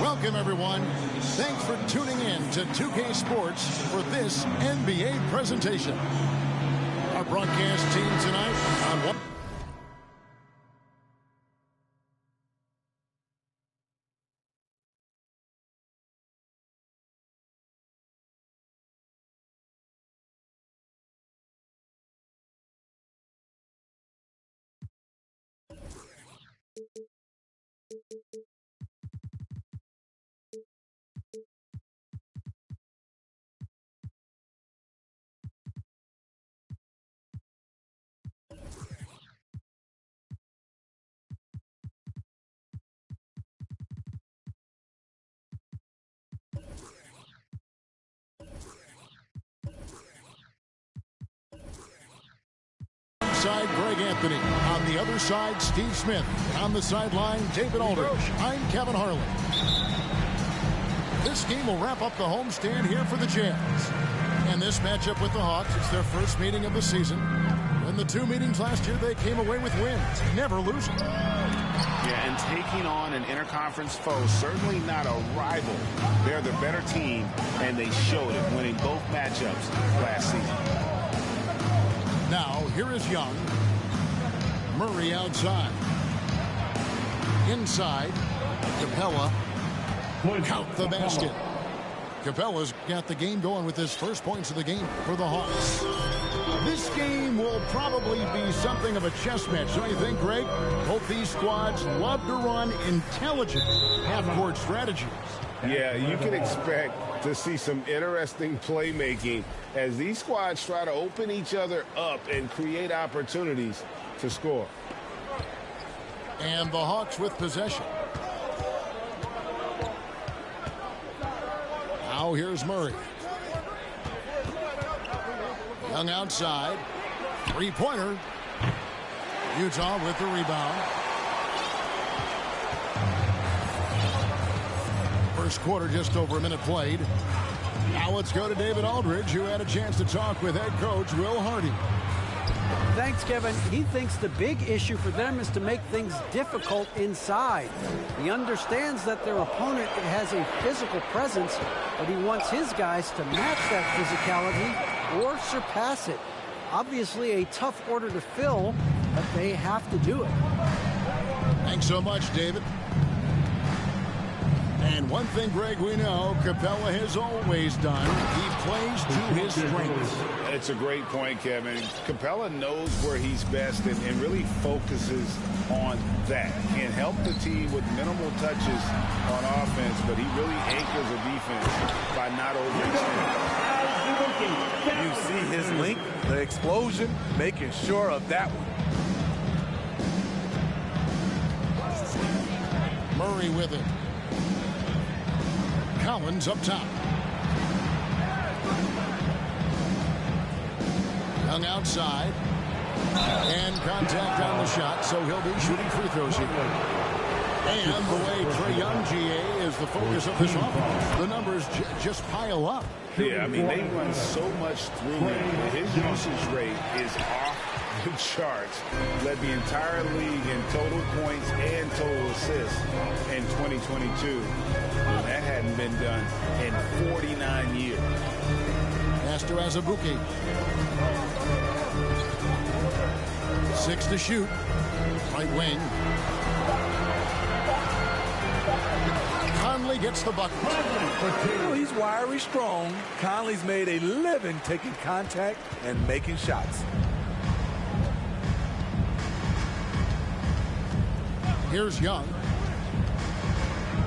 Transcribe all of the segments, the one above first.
Welcome, everyone. Thanks for tuning in to 2K Sports for this NBA presentation. Our broadcast team tonight on one. Side, Greg Anthony. On the other side, Steve Smith. On the sideline, David Aldridge. I'm Kevin Harlan. This game will wrap up the homestand here for the Jazz. And this matchup with the Hawks, it's their first meeting of the season. In the two meetings last year, they came away with wins, never losing. Yeah, and taking on an interconference foe, certainly not a rival. They're the better team, and they showed it, winning both matchups last season. Now, here is Young. Murray outside. Inside. Capella. Count the basket. Capella's got the game going with his first points of the game for the Hawks. This game will probably be something of a chess match, don't you think, Greg? Both these squads love to run intelligent half-court strategies. Yeah, you can expect to see some interesting playmaking as these squads try to open each other up and create opportunities to score. And the Hawks with possession. Now here's Murray. Young outside. Three-pointer. Utah with the rebound. First quarter, just over a minute played. Now let's go to David Aldridge, who had a chance to talk with head coach Will Hardy. Thanks, Kevin. He thinks the big issue for them is to make things difficult inside. He understands that their opponent has a physical presence, but he wants his guys to match that physicality or surpass it. Obviously a tough order to fill, but they have to do it. Thanks so much, David. And one thing, Greg, we know Capella has always done. He plays to his strengths. It's a great point, Kevin. Capella knows where he's best and really focuses on that. Can help the team with minimal touches on offense, but he really anchors the defense by not overextending. You see his length, the explosion, making sure of that one. Murray with it. Collins up top. Young outside. And contact on the shot, so he'll be shooting free throws here. And the way Trae Young, GA, is the focus of this offense. The numbers just pile up. Yeah, I mean, they run so much through him. His usage rate is off the charts. Led the entire league in total points and total assists in 2022. That hadn't been done in 49 years. Master Azubuike. 6 to shoot. Right wing. Conley gets the bucket. Well, he's wiry strong. Conley's made a living taking contact and making shots. Here's Young.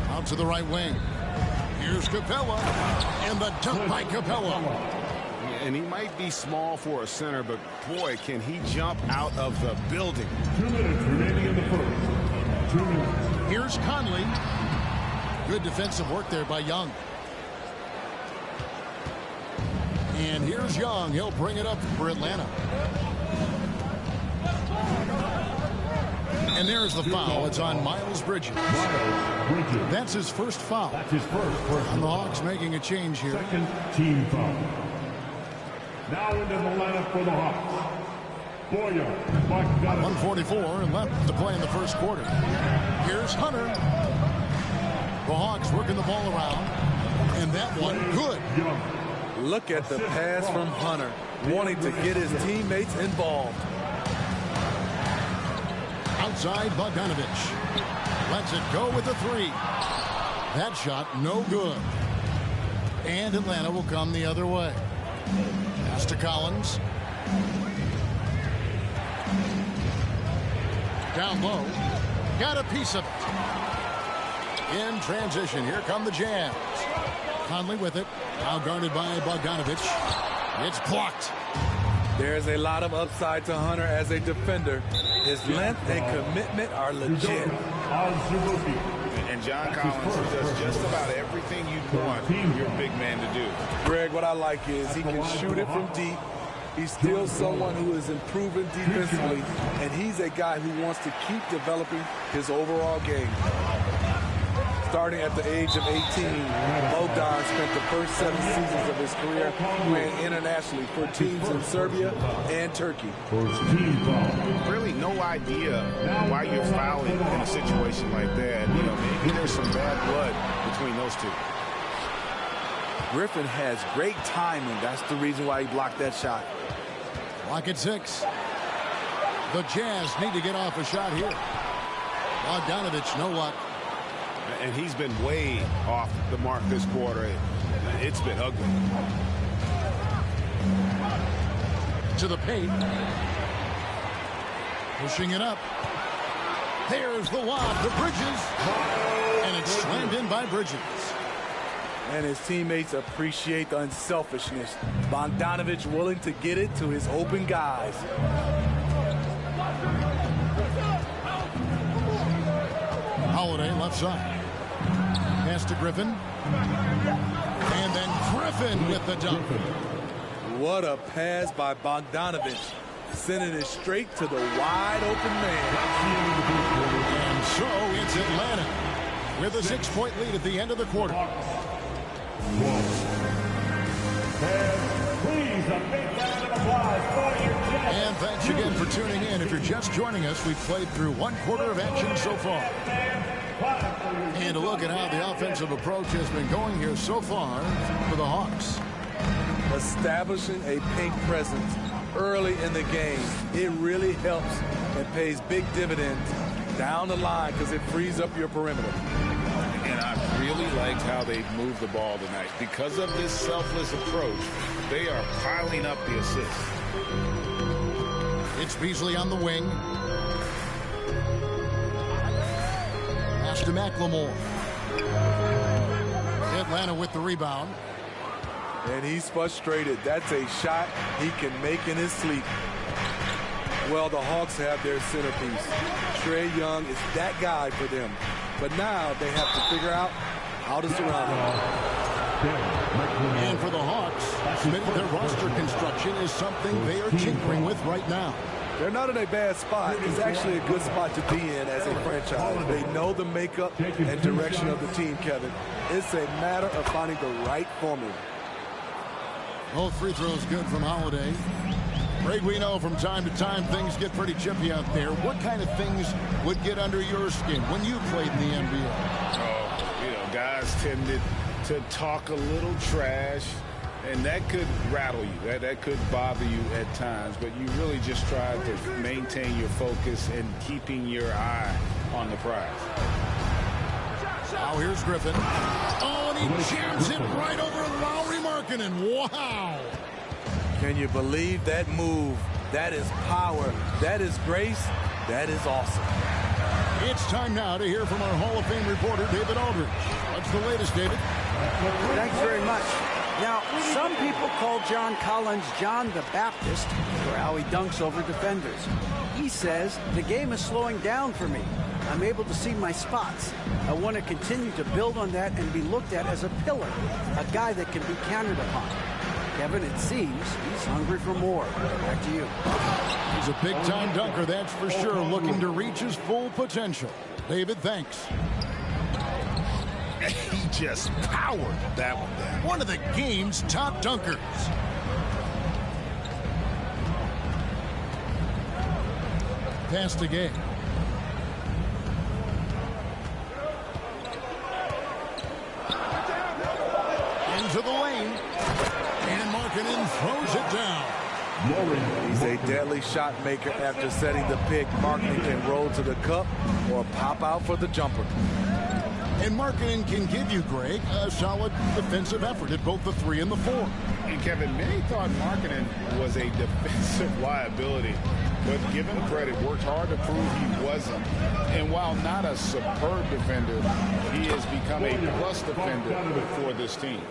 Out to the right wing. Here's Capella. And the dunk by Capella. And he might be small for a center, but boy, can he jump out of the building. 2 minutes remaining in the first. 2 minutes. Here's Conley. Good defensive work there by Young. And here's Young. He'll bring it up for Atlanta. And there's the foul. It's on Miles Bridges. That's his first foul. That's his first. And the Hawks making a change here. Second team foul. Now into the lineup for the Hawks. Boyer, 1:44 left to play in the first quarter. Here's Hunter. The Hawks working the ball around. And that one, good. Look at the pass from Hunter, wanting to get his teammates involved. Outside, Bogdanovich. Lets it go with the three. That shot, no good. And Atlanta will come the other way. Pass to Collins. Down low. Got a piece of it. In transition, here come the Jazz. Conley with it. Now guarded by Bogdanovich. It's blocked. There's a lot of upside to Hunter as a defender. His length and commitment are legit. And John Collins does just about everything you'd want your big man to do. Greg, what I like is he can shoot it from deep. He's still someone who is improving defensively, and he's a guy who wants to keep developing his overall game. Starting at the age of 18, Bogdan spent the first 7 seasons of his career playing internationally for teams in Serbia and Turkey. Really no idea why you're fouling in a situation like that. You know, maybe there's some bad blood between those two. Griffin has great timing. That's the reason why he blocked that shot. Clock at 6. The Jazz need to get off a shot here. Bogdanovich, no luck. And he's been way off the mark this quarter. It's been ugly. To the paint. Pushing it up. There's the lob to Bridges. And it's slammed in by Bridges. And his teammates appreciate the unselfishness. Bogdanovich willing to get it to his open guys. Holiday left side. Pass to Griffin. And then Griffin with the dunk. What a pass by Bogdanovich. Sending it straight to the wide open man. And so it's Atlanta with a 6-point lead at the end of the quarter. Please, a big round of applause for your Jazz. And thanks again for tuning in. If you're just joining us, we've played through 1 quarter of action so far. And a look at how the offensive approach has been going here so far for the Hawks. Establishing a paint presence early in the game. It really helps and pays big dividends down the line because it frees up your perimeter. And I really liked how they've moved the ball tonight. Because of this selfless approach, they are piling up the assists. It's Beasley on the wing. Pass to McLemore. Atlanta with the rebound. And he's frustrated. That's a shot he can make in his sleep. Well, the Hawks have their centerpiece. Trae Young is that guy for them. But now they have to figure out how to surround him. And for the Hawks, admitting their roster construction is something they are tinkering with right now. They're not in a bad spot. It's actually a good spot to be in as a franchise. They know the makeup and direction of the team, Kevin. It's a matter of finding the right formula. Both free throws good from Holiday. Greg, we know from time to time things get pretty chippy out there. What kind of things would get under your skin when you played in the NBA? Oh, you know, guys tended to talk a little trash, and that could rattle you. That could bother you at times, but you really just try to maintain your focus and keeping your eye on the prize. Now here's Griffin. Oh, and he jams it right over Lauri Markkanen. Wow. Can you believe that move? That is power. That is grace. That is awesome. It's time now to hear from our Hall of Fame reporter, David Aldridge. What's the latest, David? Thanks very much. Now, some people call John Collins John the Baptist for how he dunks over defenders. He says, the game is slowing down for me. I'm able to see my spots. I want to continue to build on that and be looked at as a pillar, a guy that can be counted upon. Kevin, it seems he's hungry for more. Back to you. He's a big-time dunker, that's for sure, looking to reach his full potential. David, thanks. He just powered that one down. One of the game's top dunkers. Pass to Gay. into the lane. And Markkanen throws it down. He's a deadly shot maker after setting the pick. Markkanen can roll to the cup or pop out for the jumper. And Markkanen can give you, Greg, a solid defensive effort at both the 3 and the 4. And Kevin, many thought Markkanen was a defensive liability, but give him credit, worked hard to prove he wasn't. And while not a superb defender, he has become a plus defender for this team.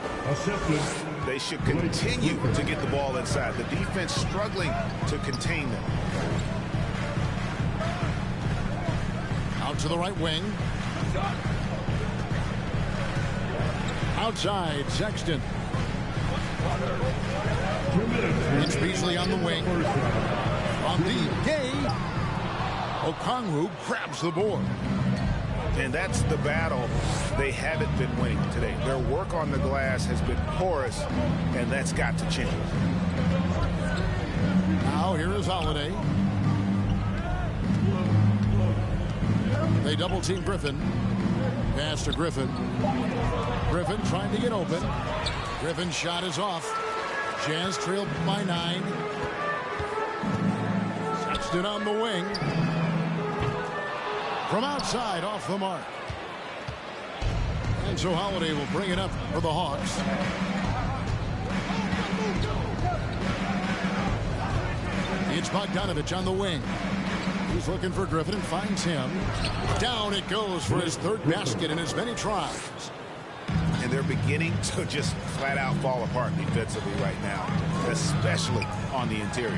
They should continue to get the ball inside. The defense struggling to contain them. Out to the right wing. Outside, Sexton. It's Beasley on the wing. On deep, Gay. Okongwu grabs the board. And that's the battle they haven't been winning today. Their work on the glass has been porous, and that's got to change. Now here is Holiday. They double team Griffin. Pass to Griffin. Griffin trying to get open. Griffin's shot is off. Jazz trailed by 9. Sexton on the wing. From outside, off the mark. And so Holiday will bring it up for the Hawks. It's Bogdanovich on the wing. He's looking for Griffin and finds him. Down it goes for his 3rd basket in as many tries. And they're beginning to just flat out fall apart defensively right now, especially on the interior.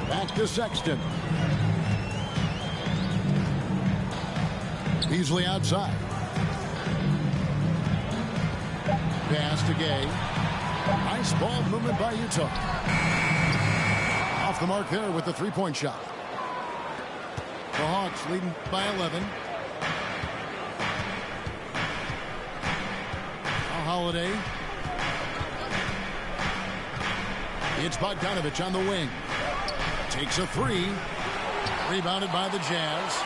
Back to Sexton. Beasley outside. Pass to Gay. Nice ball movement by Utah. Off the mark there with the 3-point shot. The Hawks leading by 11. Now Holiday. It's Bogdanovich on the wing. Takes a 3. Rebounded by the Jazz.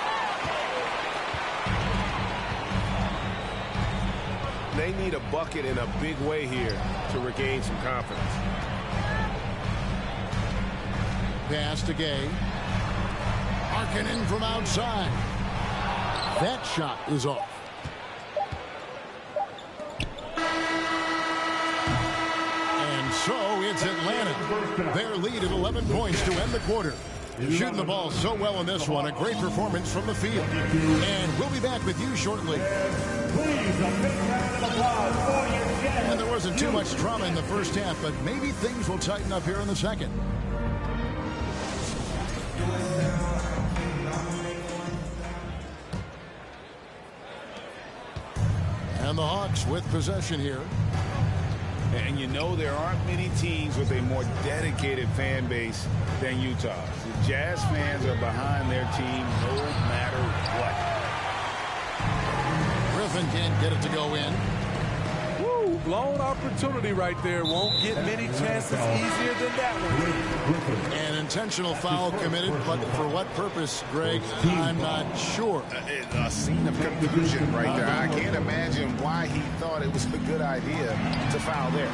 They need a bucket in a big way here to regain some confidence. Pass to Gay. Markkanen from outside. That shot is off. And so it's Atlanta. Their lead at 11 points to end the quarter. Shooting the ball so well in this one. A great performance from the field. And we'll be back with you shortly. And there wasn't too much drama in the first half, but maybe things will tighten up here in the second. And the Hawks with possession here. And you know there aren't many teams with a more dedicated fan base than Utah. The Jazz fans are behind their team no matter what. Griffin can't get it to go in. Woo, blown opportunity right there. Won't get many chances easier than that one. An intentional foul committed, but for what purpose, Greg, I'm not sure. A scene of confusion right there. I can't imagine why he thought it was a good idea to foul there.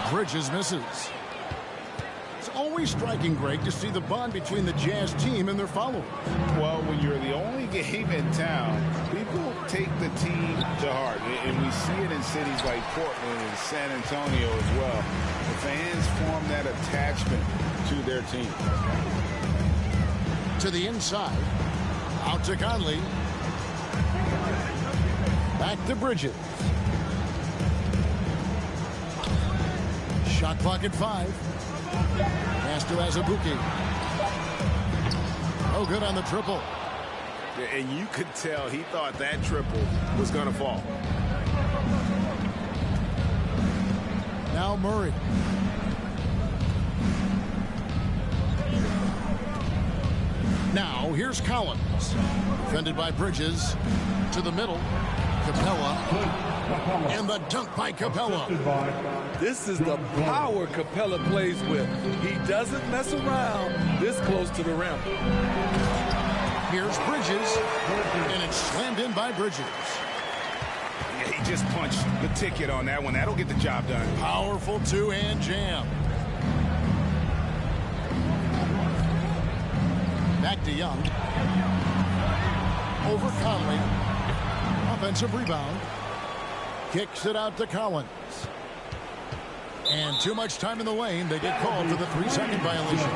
Bridges misses. It's always striking, Greg, to see the bond between the Jazz team and their followers. Well, when you're the only game in town, people take the team to heart. And we see it in cities like Portland and San Antonio as well. The fans form that attachment to their team. To the inside. Out to Conley. Back to Bridges. Shot clock at 5. Pass to Azubuike. Oh, good on the triple. And you could tell he thought that triple was going to fall. Now Murray. Now here's Collins. Defended by Bridges. To the middle. Capella. And the dunk by Capella. This is the power Capella plays with. He doesn't mess around this close to the rim. Here's Bridges, and it's slammed in by Bridges. Yeah, he just punched the ticket on that one. That'll get the job done. Powerful two-hand jam. Back to Young. Over Conley. Offensive rebound. Kicks it out to Collins. And too much time in the lane. They get called for the 3-second violation.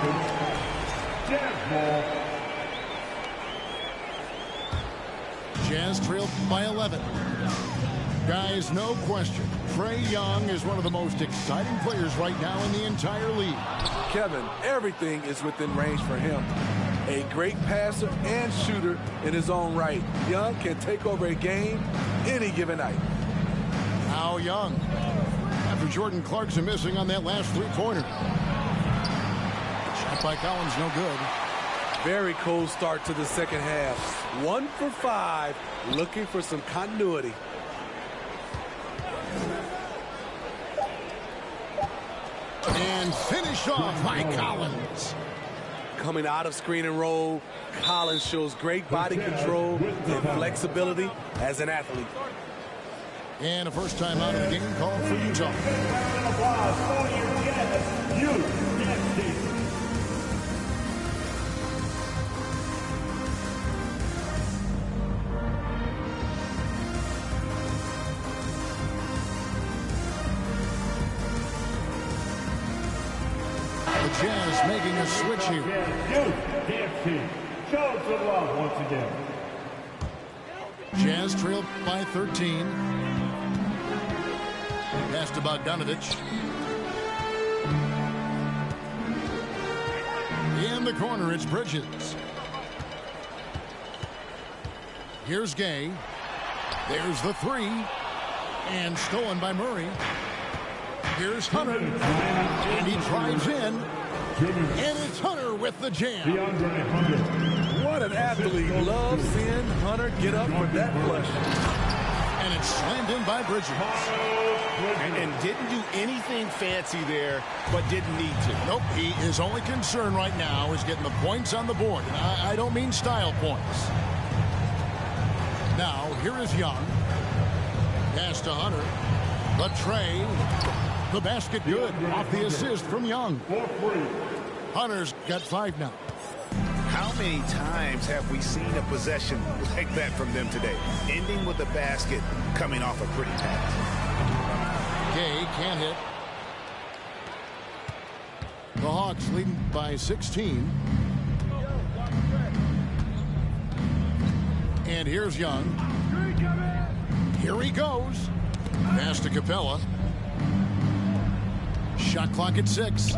Jazz trailed by 11. Guys, no question, Trae Young is one of the most exciting players right now in the entire league. Kevin, everything is within range for him. A great passer and shooter in his own right. Young can take over a game any given night. Now Young, after Jordan Clarkson missing on that last three-pointer. Shot by Collins, no good. Very cold start to the second half. 1 for 5, looking for some continuity. And finished off by Collins. Coming out of screen and roll, Collins shows great body control and flexibility as an athlete. And a first time out of the game called for Utah. The Jazz making a switch here. Show some love once again. Jazz trailed by 13. Pass to Bogdanovich. In the corner, it's Bridges. Here's Gay. There's the three. And stolen by Murray. Here's Hunter. And he drives in. And it's Hunter with the jam. What an athlete. Love seeing Hunter get up for that flush. And it's slammed in by Bridges. And didn't do anything fancy there, but didn't need to. Nope, his only concern right now is getting the points on the board. And I don't mean style points. Now, here is Young. Pass to Hunter. The Trae. The basket good off the assist from Young. Hunter's got 5 now. How many times have we seen a possession like that from them today? Ending with a basket, coming off a pretty pass. Gay can't hit. The Hawks leading by 16. And here's Young. Here he goes. Pass to Capella. Shot clock at 6.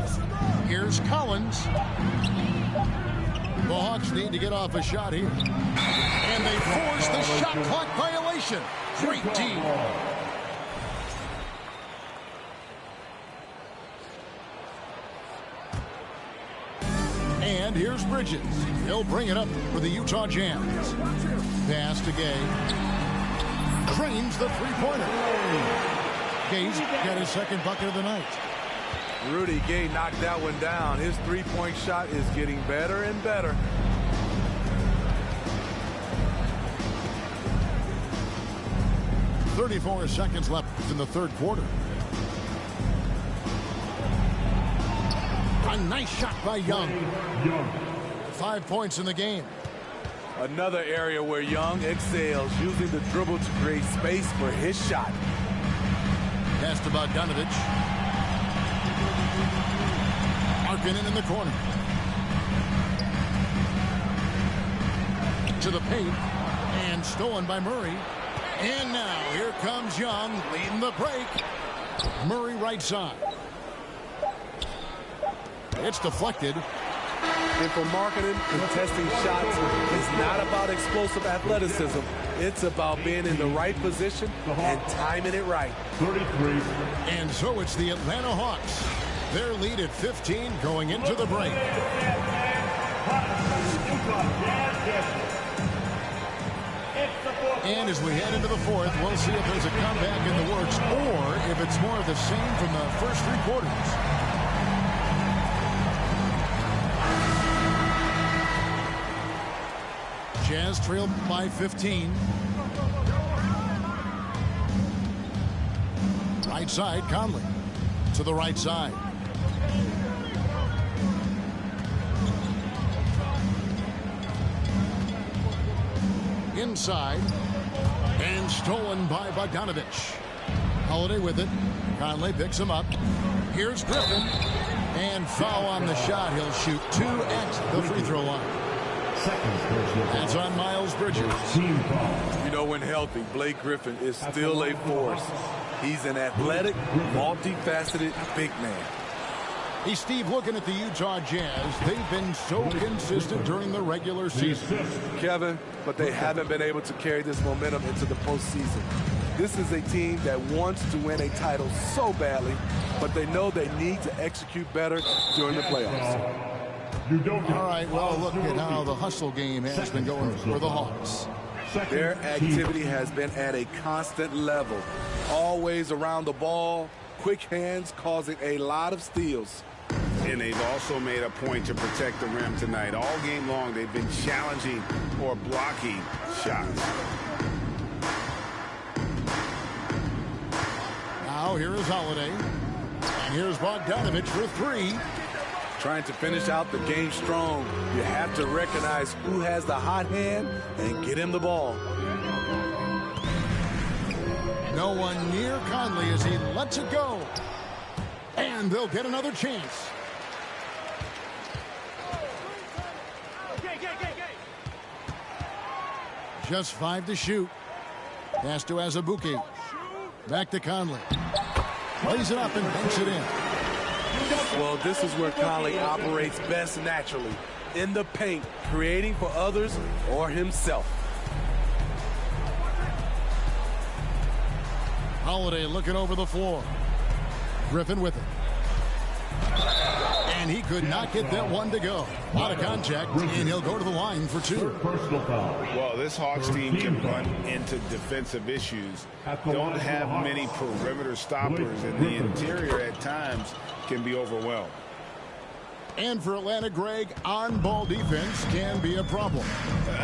Here's Collins. The Hawks need to get off a shot here. And they force the shot clock violation. Great team. And here's Bridges. He'll bring it up for the Utah Jazz. Pass to Gay. Cranes the three-pointer. Gay's got his second bucket of the night. Rudy Gay knocked that one down. His three-point shot is getting better and better. .34 seconds left in the third quarter. A nice shot by Young. 5 points in the game. Another area where Young excels, using the dribble to create space for his shot. Pass to Bogdanovich. Markkanen in the corner. To the paint. And stolen by Murray. And now here comes Young leading the break. Murray right side. It's deflected. And for Markkanen, contesting shots is not about explosive athleticism. It's about being in the right position and timing it right. 33. And so it's the Atlanta Hawks. Their lead at 15 going into the break. And as we head into the fourth, we'll see if there's a comeback in the works or if it's more of the same from the first 3 quarters. Jazz trail by 15. Right side, Conley. To the right side. Inside. And stolen by Bogdanovich. Holiday with it. Conley picks him up. Here's Griffin. And foul on the shot. He'll shoot 2 at the free throw line. That's on Miles Bridges. You know, when healthy, Blake Griffin is still a force. He's an athletic, multifaceted big man. Hey, Steve, looking at the Utah Jazz, they've been so consistent during the regular season. Kevin, but they haven't been able to carry this momentum into the postseason. This is a team that wants to win a title so badly, but they know they need to execute better during the playoffs. All right, well, look at how the hustle game has been going for the Hawks. Their activity has been at a constant level. Always around the ball, quick hands causing a lot of steals. And they've also made a point to protect the rim tonight. All game long, they've been challenging or blocking shots. Now here is Holiday. And here's Bogdanovich for 3. Trying to finish out the game strong, you have to recognize who has the hot hand and get him the ball. No one near Conley as he lets it go. And they'll get another chance. Just 5 to shoot. Pass to Azubuike. Back to Conley. Plays it up and banks it in. Well, this is where Conley operates best naturally. In the paint, creating for others or himself. Holiday looking over the floor. Griffin with it. And he could not get that one to go. A lot of contact, and he'll go to the line for 2. Well, this Hawks team can run into defensive issues. Don't have many perimeter stoppers, and the interior at times can be overwhelmed. And for Atlanta, Greg, on-ball defense can be a problem.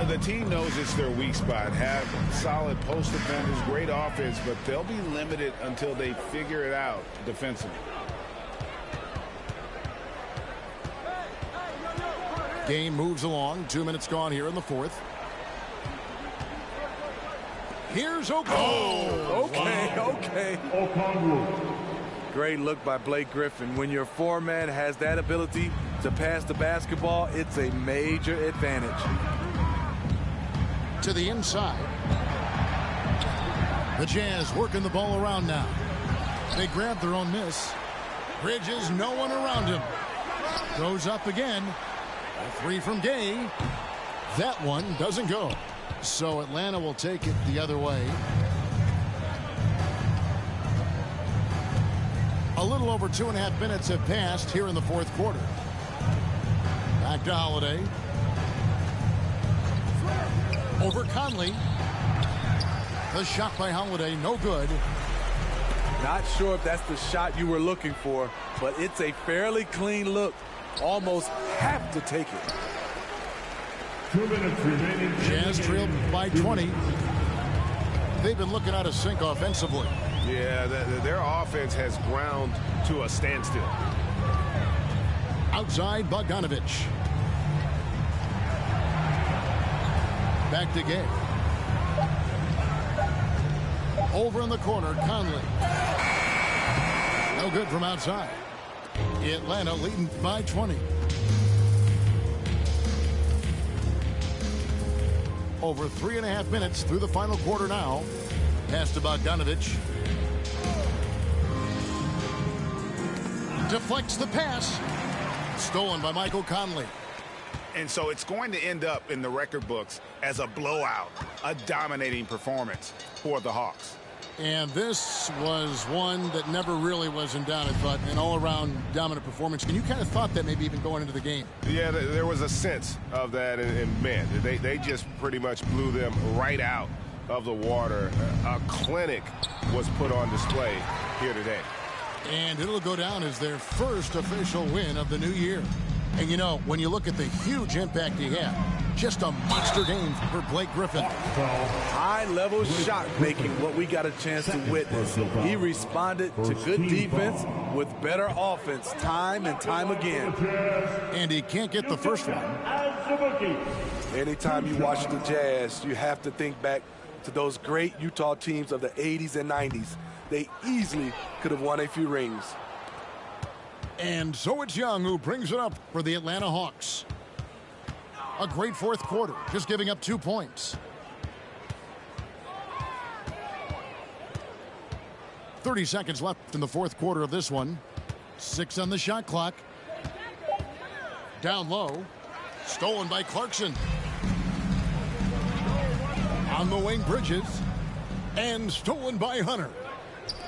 The team knows it's their weak spot. Have solid post defenders, great offense, but they'll be limited until they figure it out defensively. Game moves along. 2 minutes gone here in the 4th. Here's Okongwu. Okay. Great look by Blake Griffin. When your foreman has that ability to pass the basketball, it's a major advantage. To the inside. The Jazz working the ball around now. They grab their own miss. Bridges, no one around him. Goes up again. A 3 from Gay. That one doesn't go. So Atlanta will take it the other way. A little over 2.5 minutes have passed here in the 4th quarter. Back to Holiday. Over Conley. The shot by Holiday, no good. Not sure if that's the shot you were looking for, but it's a fairly clean look. Almost have to take it. 2 minutes remaining. Jazz trailed by 20. They've been looking out of sync offensively. Yeah, their offense has ground to a standstill. Outside, Bogdanovich. Back to Gay. Over in the corner, Conley. No good from outside. Atlanta leading by 20. Over 3.5 minutes through the final quarter now. Pass to Bogdanovich. Deflects the pass. Stolen by Michael Conley. And so it's going to end up in the record books as a blowout, a dominating performance for the Hawks. And this was one that never really was in doubt. I thought an all-around dominant performance. And you kind of thought that maybe even going into the game. Yeah, there was a sense of that. And man, they just pretty much blew them right out of the water. A clinic was put on display here today. And it'll go down as their first official win of the new year. And, you know, when you look at the huge impact he had, Just a monster game for Blake Griffin. High-level shot making, what we got a chance to witness. He responded to good defense with better offense time and time again. And he can't get the first one. Anytime you watch the Jazz, you have to think back to those great Utah teams of the 80s and 90s. They easily could have won a few rings. And so it's Young who brings it up for the Atlanta Hawks. A great fourth quarter, just giving up 2 points. 30 seconds left in the fourth quarter of this one. 6 on the shot clock. Down low. Stolen by Clarkson. On the wing, Bridges. And stolen by Hunter.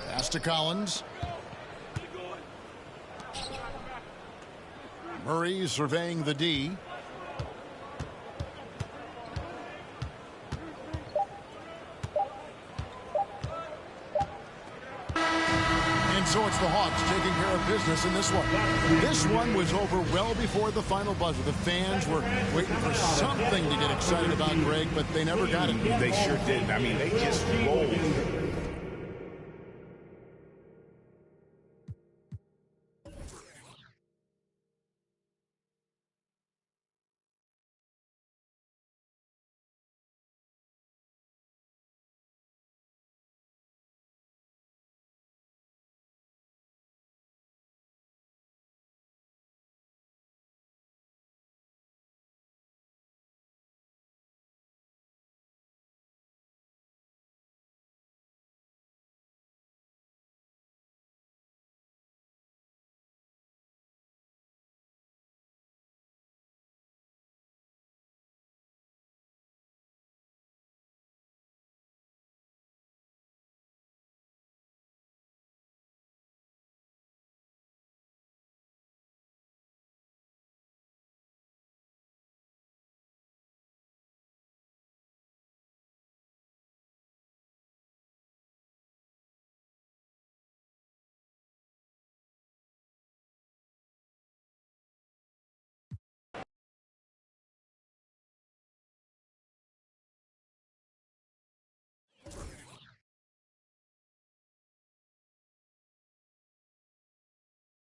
Pass to Collins. Murray surveying the D. And so it's the Hawks taking care of business in this one. This one was over well before the final buzzer. The fans were waiting for something to get excited about, Greg, but they never got it. They sure didn't. I mean, they just rolled